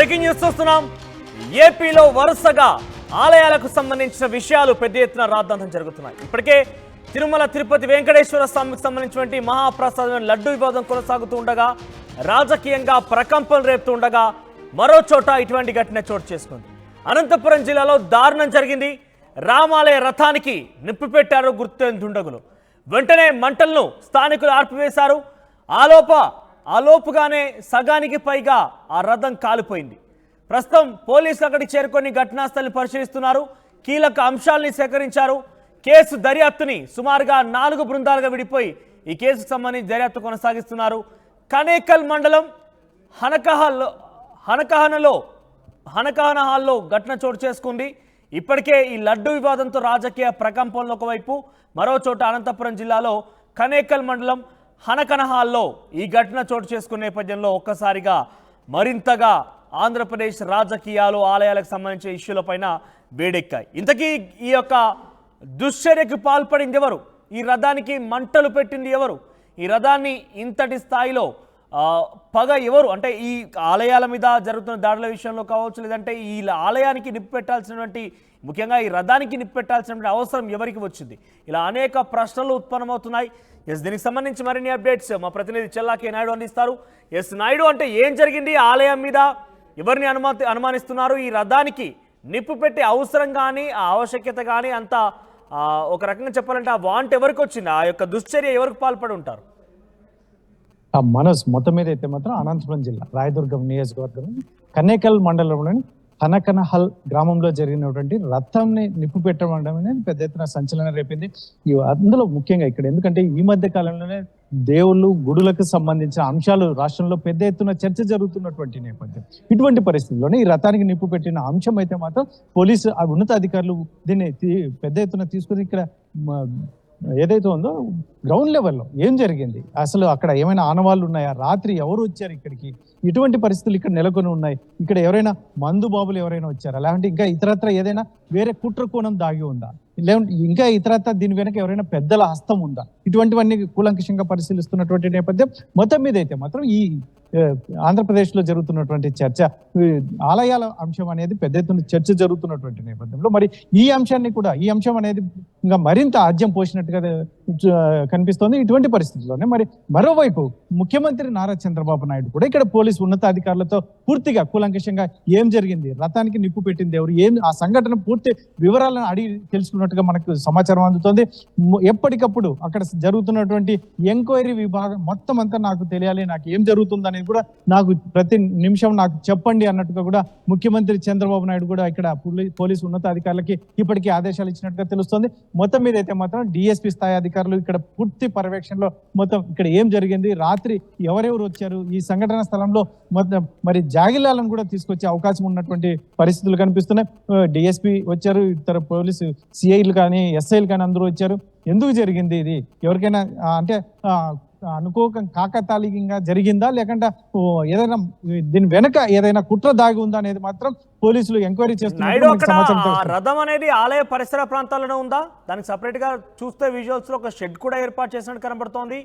Breaking news చూస్తున్నాం. ఏపీలో వరుసగా ఆలయాలకు సంబంధించిన విషయాలు పెద్ద ఎత్తున రాద్ధాంతం జరుగుతున్నాయి. ఇప్పటికే తిరుమల తిరుపతి వెంకటేశ్వర స్వామికి సంబంధించినటువంటి మహాప్రసాదం లడ్డు వివాదం కొనసాగుతూ ఉండగా, రాజకీయంగా ప్రకంపనలు రేపుతూ ఉండగా, మరో చోట ఇటువంటి ఘటన చోటు చేసుకుంది. అనంతపురం జిల్లాలో దారుణం జరిగింది. రామాలయ రథానికి నిప్పు పెట్టారు గుర్తెని దుండగులు. వెంటనే మంటలను స్థానికులు ఆర్పివేశారు. ఆలోపుగానే సగానికి పైగా ఆ రథం కాలిపోయింది. ప్రస్తుతం పోలీసులు అక్కడికి చేరుకొని ఘటనా స్థలిని పరిశీలిస్తున్నారు. కీలక అంశాలని సేకరించారు. కేసు దర్యాప్తుని సుమారుగా 4 బృందాలుగా విడిపోయి ఈ కేసుకు సంబంధించి దర్యాప్తు కొనసాగిస్తున్నారు. కనేకల్ మండలం హనకహన హాల్లో ఘటన చోటు చేసుకుంది. ఇప్పటికే ఈ లడ్డు వివాదంతో రాజకీయ ప్రకంపనలు ఒకవైపు, మరో చోట అనంతపురం జిల్లాలో కనేకల్ మండలం హనకన హాల్లో ఈ ఘటన చోటు చేసుకునే నేపథ్యంలో ఒక్కసారిగా మరింతగా ఆంధ్రప్రదేశ్ రాజకీయాలు, ఆలయాలకు సంబంధించిన ఇష్యూలపైన వేడెక్కాయి. ఇంతకీ ఈ యొక్క దుశ్చర్యకు పాల్పడింది ఎవరు? ఈ రథానికి మంటలు పెట్టింది ఎవరు? ఈ రథాన్ని ఇంతటి స్థాయిలో పగ ఎవరు? అంటే ఈ ఆలయాల మీద జరుగుతున్న దాడుల విషయంలో కావచ్చు, లేదంటే ఈ ఆలయానికి నిప్పు పెట్టాల్సినటువంటి, ముఖ్యంగా ఈ రథానికి నిప్పు పెట్టాల్సినటువంటి అవసరం ఎవరికి వచ్చింది? ఇలా అనేక ప్రశ్నలు ఉత్పన్నమవుతున్నాయి. దీనికి సంబంధించి మరిన్ని అప్డేట్స్ మా ప్రతినిధి చెల్లాకే నాయుడు అందిస్తారు. నాయుడు, అంటే ఏం జరిగింది? ఆలయం మీద ఎవరిని అనుమానిస్తున్నారు? ఈ రథానికి నిప్పు పెట్టే అవసరం కానీ, ఆ ఆవశ్యకత కానీ, అంత ఒక రకంగా చెప్పాలంటే ఆ వాంట్ ఎవరికి వచ్చింది? ఆ యొక్క దుశ్చర్య ఎవరికి పాల్పడి ఉంటారు? మనోజ్, మొత్తం మీద అయితే మాత్రం అనంతపురం జిల్లా రాయదుర్గం నియోజకవర్గం కన్నేకల్ మండలంలోని హనకనహల్ గ్రామంలో జరిగినటువంటి రథంని నిప్పు పెట్టడం అనేది పెద్ద ఎత్తున సంచలనం రేపింది. అందులో ముఖ్యంగా ఇక్కడ ఎందుకంటే ఈ మధ్య కాలంలోనే దేవుళ్ళు, గుడులకు సంబంధించిన అంశాలు రాష్ట్రంలో పెద్ద ఎత్తున చర్చ జరుగుతున్నటువంటి నేపథ్యం. ఇటువంటి పరిస్థితుల్లోనే ఈ రథానికి నిప్పు పెట్టిన అంశం అయితే మాత్రం పోలీసు ఉన్నతాధికారులు దీన్ని పెద్ద ఎత్తున తీసుకుని ఇక్కడ ఏదైతే ఉందో గ్రౌండ్ లెవెల్లో ఏం జరిగింది, అసలు అక్కడ ఏమైనా ఆనవాళ్ళు ఉన్నాయా, రాత్రి ఎవరు వచ్చారు ఇక్కడికి, ఇటువంటి పరిస్థితులు ఇక్కడ నెలకొని ఉన్నాయి, ఇక్కడ ఎవరైనా మందు బాబులు ఎవరైనా వచ్చారా, లేదంటే ఇంకా ఇతరత్ర ఏదైనా వేరే కుట్ర కోణం దాగి ఉందా, లేదంటే ఇంకా ఇతరత్ర దీని వెనక ఎవరైనా పెద్దల హస్తం ఉందా, ఇటువంటివన్నీ కూలంకషంగా పరిశీలిస్తున్నటువంటి నేపథ్యం. మొత్తం మీద అయితే మాత్రం ఈ ఆంధ్రప్రదేశ్ లో జరుగుతున్నటువంటి చర్చ, ఆలయాల అంశం అనేది పెద్ద ఎత్తున చర్చ జరుగుతున్నటువంటి నేపథ్యంలో మరి ఈ అంశం అనేది ఇంకా మరింత ఆజ్యం పోసినట్టుగా కనిపిస్తోంది. ఇటువంటి పరిస్థితుల్లోనే మరి మరోవైపు ముఖ్యమంత్రి నారా చంద్రబాబు నాయుడు కూడా ఇక్కడ పోలీసు ఉన్నతాధికారులతో పూర్తిగా కూలంకషంగా ఏం జరిగింది, రథానికి నిప్పు పెట్టింది ఎవరు, ఆ సంఘటన పూర్తి వివరాలను అడిగి తెలుసుకున్నట్టుగా మనకు సమాచారం అందుతోంది. ఎప్పటికప్పుడు అక్కడ జరుగుతున్నటువంటి ఎంక్వైరీ విభాగం మొత్తం అంతా నాకు తెలియాలి, నాకు ఏం జరుగుతుంది అనేది కూడా నాకు ప్రతి నిమిషం నాకు చెప్పండి అన్నట్టుగా కూడా ముఖ్యమంత్రి చంద్రబాబు నాయుడు కూడా ఇక్కడ పోలీసు ఉన్నతాధికారులకి ఇప్పటికీ ఆదేశాలు ఇచ్చినట్టుగా తెలుస్తోంది. మొత్తం మీద అయితే మాత్రం డిఎస్పీ స్థాయి అధికారులు ఇక్కడ పూర్తి పర్యవేక్షణలో మొత్తం ఇక్కడ ఏం జరిగింది, రాత్రి ఎవరెవరు వచ్చారు, ఈ సంఘటన స్థలంలో మొత్తం మరి జాగిలాలను కూడా తీసుకొచ్చే అవకాశం ఉన్నటువంటి పరిస్థితులు కనిపిస్తున్నాయి. డిఎస్పీ వచ్చారు, ఇతర పోలీసు సిఐలు కానీ ఎస్ఐలు కానీ అందరూ వచ్చారు. ఎందుకు జరిగింది ఇది, ఎవరికైనా అంటే కాకతాళీయంగా జరిగిందా, లేకుంటే ఏదైనా దీని వెనక ఏదైనా కుట్ర దాగి ఉందా అనేది మాత్రం పోలీసులు ఎంక్వైరీ చేస్తున్నారు. రథం అనేది ఆలయ పరిసర ప్రాంతాల్లోనే ఉందా? దానికి సపరేట్ గా చూస్తే విజువల్స్ లో ఒక షెడ్ కూడా ఏర్పాటు చేసినట్టు కనబడుతోంది.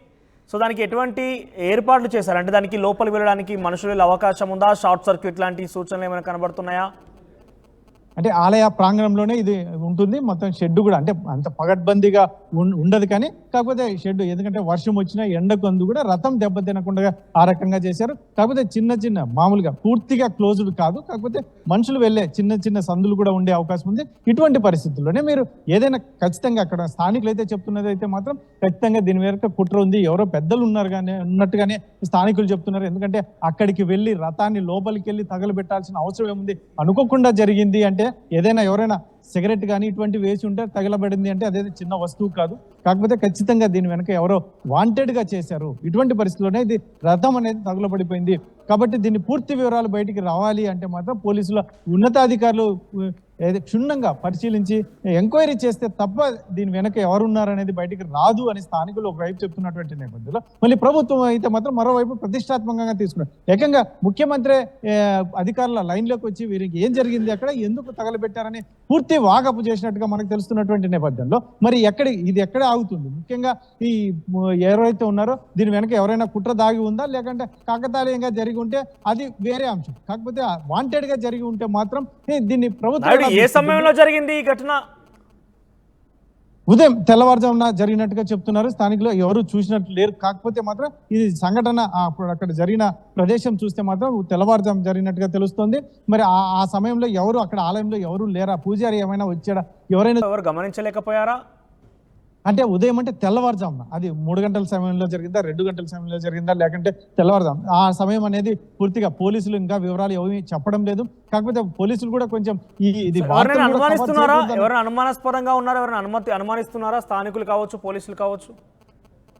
సో దానికి ఎటువంటి ఏర్పాట్లు చేశారు? అంటే దానికి లోపలికి వెళ్ళడానికి మనుషులు వెళ్ళే అవకాశం ఉందా? షార్ట్ సర్క్యూట్ లాంటి సూచనలు ఏమైనా కనబడుతున్నాయా? అంటే ఆలయ ప్రాంగణంలోనే ఇది ఉంటుంది. మొత్తం షెడ్ కూడా అంటే అంత పగడ్బందీగా ఉండదు, కానీ కాకపోతే షెడ్ ఎందుకంటే వర్షం వచ్చినా ఎండకు అందు కూడా రథం దెబ్బతినకుండా ఆ రకంగా చేశారు. కాకపోతే చిన్న మామూలుగా పూర్తిగా క్లోజ్డ్ కాదు, కాకపోతే మనుషులు వెళ్ళే చిన్న సందులు కూడా ఉండే అవకాశం ఉంది. ఇటువంటి పరిస్థితుల్లోనే మీరు ఏదైనా ఖచ్చితంగా అక్కడ స్థానికులు అయితే చెప్తున్నది అయితే మాత్రం ఖచ్చితంగా దీని వెనక కుట్ర ఉంది, ఎవరో పెద్దలు ఉన్నట్టుగానే స్థానికులు చెప్తున్నారు. ఎందుకంటే అక్కడికి వెళ్ళి రథాన్ని లోపలికి వెళ్ళి తగలబెట్టాల్సిన అవసరం ఏముంది, అనుకోకుండా జరిగింది అంటే ఏదైనా ఎవరైనా సిగరెట్ కానీ ఇటువంటి వేసి ఉంటే తగలబడింది అంటే అదే చిన్న వస్తువు కాదు. కాకపోతే ఖచ్చితంగా దీని వెనక ఎవరో వాంటెడ్ గా చేశారు. ఇటువంటి పరిస్థితుల్లోనే ఇది రథం అనేది తగులబడిపోయింది. కాబట్టి దీన్ని పూర్తి వివరాలు బయటికి రావాలి అంటే మాత్రం పోలీసుల ఉన్నతాధికారులు క్షుణ్ణంగా పరిశీలించి ఎంక్వైరీ చేస్తే తప్ప దీని వెనక ఎవరున్నారనేది బయటికి రాదు అని స్థానికులు ఒకవైపు చెప్తున్నటువంటి నేపథ్యంలో మళ్ళీ ప్రభుత్వం అయితే మాత్రం మరోవైపు ప్రతిష్టాత్మకంగా తీసుకున్నారు. ఏకంగా ముఖ్యమంత్రి అధికారుల లైన్లోకి వచ్చి వీరికి ఏం జరిగింది, అక్కడ ఎందుకు తగలబెట్టారని పూర్తి పూర్తి వాకపు చేసినట్టుగా మనకు తెలుస్తున్నటువంటి నేపథ్యంలో మరి ఇది ఎక్కడ ఆగుతుంది? ముఖ్యంగా ఈ ఎవరైతే ఉన్నారో దీని వెనక ఎవరైనా కుట్ర దాగి ఉందా, లేకంటే కాకతాళీయంగా జరిగి ఉంటే అది వేరే అంశం. కాకపోతే వాంటెడ్ గా జరిగి ఉంటే మాత్రం దీన్ని ప్రభుత్వం ఏ సమయంలో జరిగింది ఈ ఘటన? ఉదయం తెల్లవారుజామున జరిగినట్టుగా చెప్తున్నారు. స్థానికులు ఎవరు చూసినట్లు లేరు. కాకపోతే మాత్రం ఇది సంఘటన అక్కడ జరిగిన ప్రదేశం చూస్తే మాత్రం తెల్లవారుజాము జరిగినట్టుగా తెలుస్తోంది. మరి ఆ సమయంలో ఎవరు అక్కడ ఆలయంలో ఎవరు లేరా? పూజారి ఏమైనా వచ్చాడా? ఎవరు గమనించలేకపోయారా? అంటే ఉదయం అంటే తెల్లవారుజామున అది 3 గంటల సమయంలో జరిగిందా, 2 గంటల సమయంలో జరిగిందా, లేకంటే తెల్లవారుజాము ఆ సమయం అనేది పూర్తిగా పోలీసులు ఇంకా వివరాలు ఏమీ చెప్పడం లేదు. కాకపోతే పోలీసులు కూడా కొంచెం అనుమానిస్తున్నారా? ఎవరైనా అనుమానాస్పదంగా ఉన్నారా? ఎవరైనా అనుమానిస్తున్నారా? స్థానికులు కావచ్చు, పోలీసులు కావచ్చు.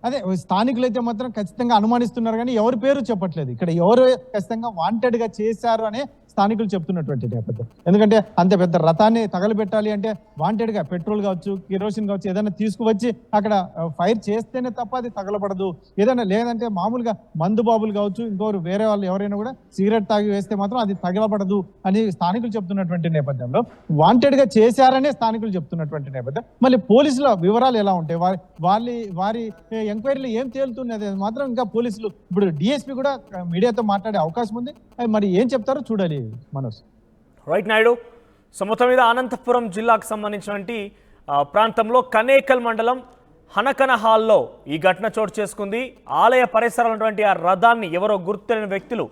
అదే స్థానికులు అయితే మాత్రం ఖచ్చితంగా అనుమానిస్తున్నారు, కానీ ఎవరి పేరు చెప్పట్లేదు. ఇక్కడ ఎవరు ఖచ్చితంగా వాంటెడ్ గా చేశారు అనే స్థానికులు చెప్తున్నటువంటి నేపథ్యం. ఎందుకంటే అంత పెద్ద రథాన్ని తగలబెట్టాలి అంటే వాంటెడ్ గా పెట్రోల్ కావచ్చు, కిరోసిన్ కావచ్చు, ఏదైనా తీసుకువచ్చి అక్కడ ఫైర్ చేస్తేనే తప్ప అది తగలబడదు. ఏదైనా లేదంటే మామూలుగా మందు బాబులు కావచ్చు, ఇంకోరు వేరే వాళ్ళు ఎవరైనా కూడా సిగరెట్ తాగి వేస్తే మాత్రం అది తగలబడదు అని స్థానికులు చెప్తున్నటువంటి నేపథ్యంలో వాంటెడ్ గా చేశారనే స్థానికులు చెప్తున్నటువంటి నేపథ్యం. మళ్ళీ పోలీసుల వివరాలు ఎలా ఉంటాయి, వారి ఎంక్వైరీలో ఏం తేలుతున్నది మాత్రం ఇంకా పోలీసులు ఇప్పుడు డిఎస్పీ కూడా మీడియాతో మాట్లాడే అవకాశం ఉంది. మరి ఏం చెప్తారో చూడాలి మనోజ్. రైట్ నాయుడు. సో మొత్తం మీద అనంతపురం జిల్లాకు సంబంధించినటువంటి ప్రాంతంలో కనేకల్ మండలం హనకనహాల్లో ఈ ఘటన చోటు చేసుకుంది. ఆలయ పరిసరాలు ఉన్నటువంటి ఆ రథాన్ని ఎవరో గుర్తులేని వ్యక్తులు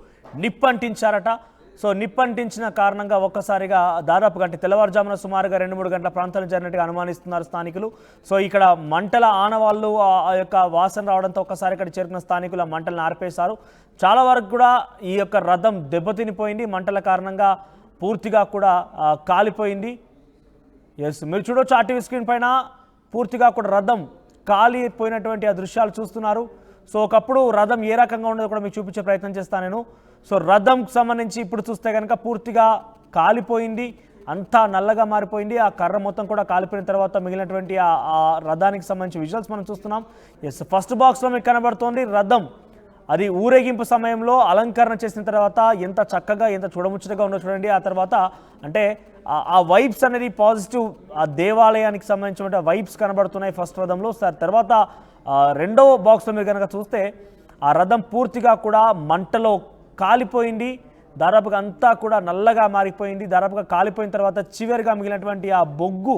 నిప్పంటించారట. సో నిప్పంటించిన కారణంగా ఒక్కసారిగా దాదాపుగా అంటే తెల్లవారుజామున సుమారుగా 2-3 గంటల ప్రాంతాలు జరిగినట్టుగా అనుమానిస్తున్నారు స్థానికులు. సో ఇక్కడ మంటల ఆనవాళ్ళు ఆ యొక్క వాసన రావడంతో ఒక్కసారి ఇక్కడ చేరుకున్న స్థానికులు ఆ మంటలను ఆర్పేశారు. చాలా వరకు కూడా ఈ యొక్క రథం దెబ్బతినిపోయింది. మంటల కారణంగా పూర్తిగా కూడా కాలిపోయింది. ఎస్, మీరు చూడవచ్చు ఆర్టీవీ స్క్రీన్ పైన పూర్తిగా కూడా రథం కాలిపోయినటువంటి ఆ దృశ్యాలు చూస్తున్నారు. సో ఒకప్పుడు రథం ఏ రకంగా ఉండదో కూడా మీకు చూపించే ప్రయత్నం చేస్తాను నేను. సో రథంకి సంబంధించి ఇప్పుడు చూస్తే కనుక పూర్తిగా కాలిపోయింది, అంతా నల్లగా మారిపోయింది. ఆ కర్ర మొత్తం కూడా కాలిపోయిన తర్వాత మిగిలినటువంటి ఆ రథానికి సంబంధించి విజువల్స్ మనం చూస్తున్నాం. ఎస్, ఫస్ట్ బాక్స్లో మీకు కనబడుతోంది రథం. అది ఊరేగింపు సమయంలో అలంకరణ చేసిన తర్వాత ఎంత చక్కగా ఎంత చూడముచ్చటగా ఉండో చూడండి. ఆ తర్వాత అంటే ఆ వైబ్స్ అనేది పాజిటివ్, ఆ దేవాలయానికి సంబంధించిన వైబ్స్ కనబడుతున్నాయి ఫస్ట్ రథంలో. తర్వాత రెండవ బాక్స్లో మీరు కనుక చూస్తే ఆ రథం పూర్తిగా కూడా మంటలో కాలిపోయింది. దాదాపుగా అంతా కూడా నల్లగా మారిపోయింది. దాదాపుగా కాలిపోయిన తర్వాత చివరిగా మిగిలినటువంటి ఆ బొగ్గు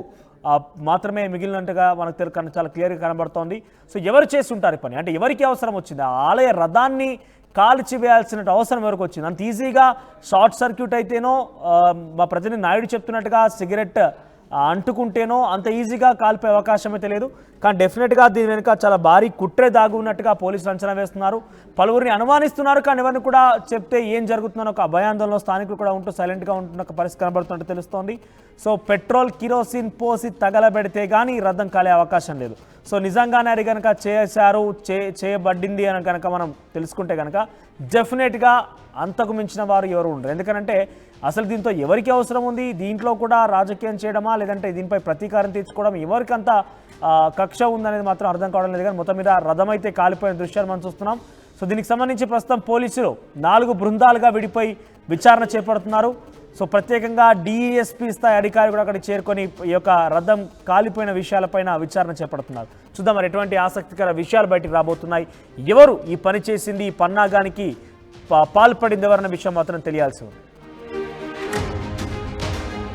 మాత్రమే మిగిలినట్టుగా మనకు చాలా క్లియర్గా కనబడుతోంది. సో ఎవరు చేసి ఉంటారు ఈ పని? అంటే ఎవరికి అవసరం వచ్చింది? ఆ ఆలయ రథాన్ని కాల్చివేయాల్సిన అవసరం ఎవరికి వచ్చింది? అంత ఈజీగా షార్ట్ సర్క్యూట్ అయితేనో, మా ప్రతినిధి నాయుడు చెప్తున్నట్టుగా సిగరెట్ అంటుకుంటేనో అంత ఈజీగా కాల్పే అవకాశం అయితే లేదు. కానీ డెఫినెట్గా దీని వెనుక చాలా భారీ కుట్రే దాగి ఉన్నట్టుగా పోలీసులు అంచనా వేస్తున్నారు. పలువురిని అనుమానిస్తున్నారు, కానీ ఎవరిని కూడా చెప్తే ఏం జరుగుతుందో ఒక భయాందోళనలో స్థానికులు కూడా ఉంటూ సైలెంట్గా ఉంటున్న ఒక పరిస్థితి కనబడుతున్నట్టు తెలుస్తోంది. సో పెట్రోల్ కిరోసిన్ పోసి తగలబెడితే కానీ రథం కాలే అవకాశం లేదు. సో నిజంగానే అది కనుక చేయబడింది అని కనుక మనం తెలుసుకుంటే కనుక డెఫినెట్గా అంతకు మించిన వారు ఎవరు ఉండరు. ఎందుకంటే అసలు దీంతో ఎవరికి అవసరం ఉంది? దీంట్లో కూడా రాజకీయం చేయడమా, లేదంటే దీనిపై ప్రతీకారం తీర్చుకోవడం, ఎవరికంత కక్ష ఉందనేది మాత్రం అర్థం కావడం లేదు. కానీ మొత్తం మీద రథం అయితే కాలిపోయిన దృశ్యాలు మనం చూస్తున్నాం. సో దీనికి సంబంధించి ప్రస్తుతం పోలీసులు 4 బృందాలుగా విడిపోయి విచారణ చేపడుతున్నారు. సో ప్రత్యేకంగా డిఎస్పీ స్థాయి అధికారి కూడా అక్కడికి చేరుకొని ఈ యొక్క రథం కాలిపోయిన విషయాలపైన విచారణ చేపడుతున్నారు. చూద్దాం మరి ఎటువంటి ఆసక్తికర విషయాలు బయటికి రాబోతున్నాయి, ఎవరు ఈ పని చేసింది, ఈ పన్నాగానికి పాల్పడింది ఎవరన్న విషయం మాత్రం తెలియాల్సి ఉంది.